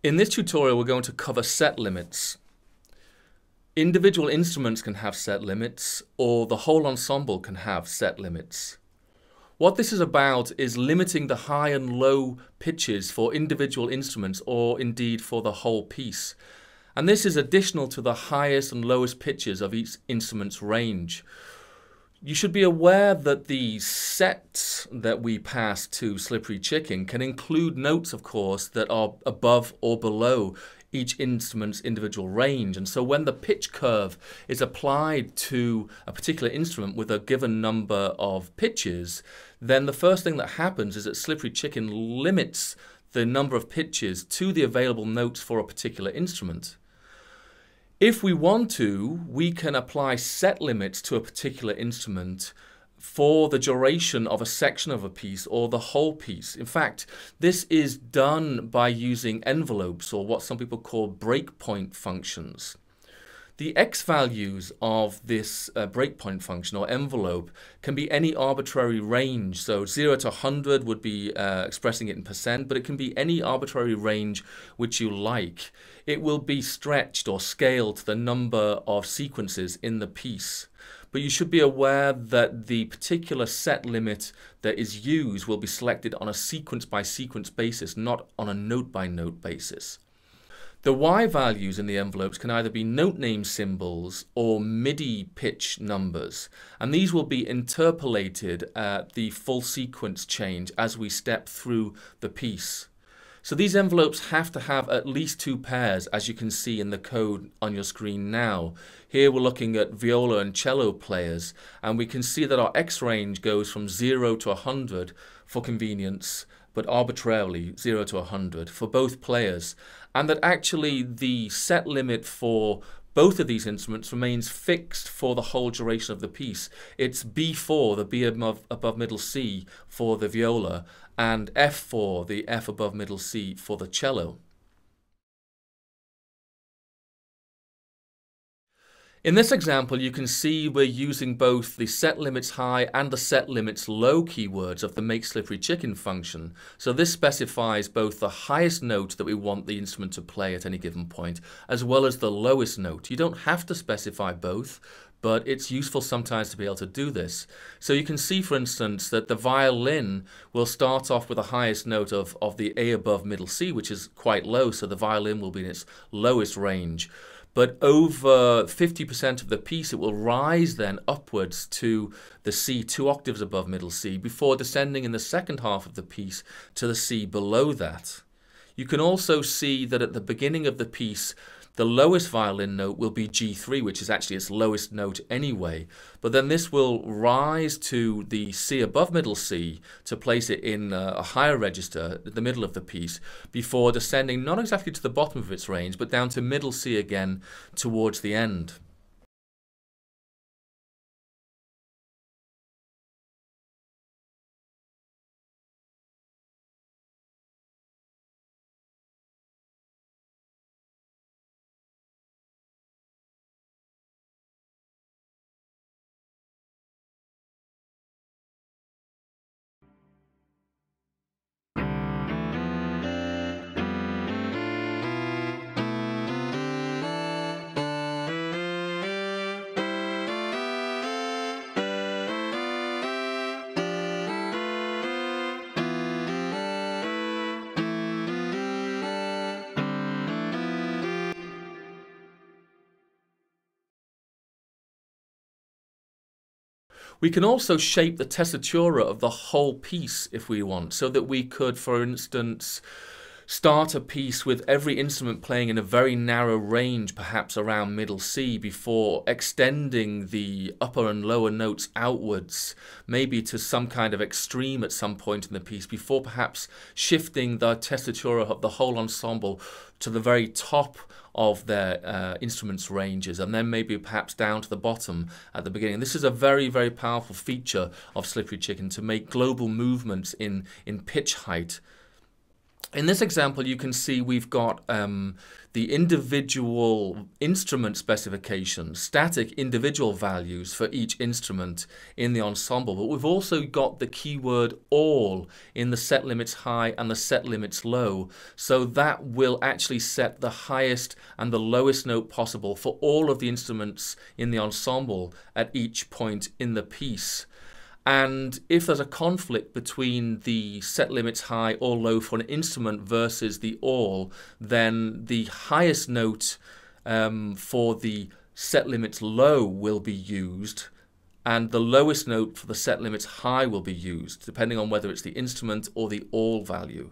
In this tutorial, we're going to cover set limits. Individual instruments can have set limits, or the whole ensemble can have set limits. What this is about is limiting the high and low pitches for individual instruments, or indeed for the whole piece. And this is additional to the highest and lowest pitches of each instrument's range. You should be aware that the sets that we pass to Slippery Chicken can include notes, of course, that are above or below each instrument's individual range. And so when the pitch curve is applied to a particular instrument with a given number of pitches, then the first thing that happens is that Slippery Chicken limits the number of pitches to the available notes for a particular instrument. If we want to, we can apply set limits to a particular instrument for the duration of a section of a piece or the whole piece. In fact, this is done by using envelopes, or what some people call breakpoint functions. The x values of this breakpoint function or envelope can be any arbitrary range. So 0 to 100 would be expressing it in percent, but it can be any arbitrary range which you like. It will be stretched or scaled to the number of sequences in the piece. But you should be aware that the particular set limit that is used will be selected on a sequence by sequence basis, not on a note by note basis. The Y values in the envelopes can either be note name symbols or MIDI pitch numbers, and these will be interpolated at the full sequence change as we step through the piece. So these envelopes have to have at least two pairs, as you can see in the code on your screen now. Here we're looking at viola and cello players, and we can see that our X range goes from 0 to 100 for convenience, but arbitrarily 0 to 100 for both players, and that actually the set limit for both of these instruments remains fixed for the whole duration of the piece. It's B4, the B above middle C for the viola, and F4, the F above middle C for the cello. In this example, you can see we're using both the set limits high and the set limits low keywords of the make slippery chicken function. So this specifies both the highest note that we want the instrument to play at any given point, as well as the lowest note. You don't have to specify both, but it's useful sometimes to be able to do this. So you can see, for instance, that the violin will start off with the highest note of the A above middle C, which is quite low, so the violin will be in its lowest range. But over 50% of the piece, it will rise then upwards to the C 2 octaves above middle C before descending in the second half of the piece to the C below that. You can also see that at the beginning of the piece, the lowest violin note will be G3, which is actually its lowest note anyway. But then this will rise to the C above middle C to place it in a higher register at the middle of the piece before descending not exactly to the bottom of its range, but down to middle C again towards the end. We can also shape the tessitura of the whole piece if we want, so that we could, for instance, start a piece with every instrument playing in a very narrow range, perhaps around middle C, before extending the upper and lower notes outwards, maybe to some kind of extreme at some point in the piece, before perhaps shifting the tessitura of the whole ensemble to the very top of their instruments ranges, and then maybe perhaps down to the bottom at the beginning. This is a very, very powerful feature of Slippery Chicken, to make global movements in pitch height. In this example, you can see we've got the individual instrument specifications, static individual values for each instrument in the ensemble, but we've also got the keyword all in the set limits high and the set limits low, so that will actually set the highest and the lowest note possible for all of the instruments in the ensemble at each point in the piece. And if there's a conflict between the set limits high or low for an instrument versus the all, then the highest note for the set limits low will be used, and the lowest note for the set limits high will be used, depending on whether it's the instrument or the all value.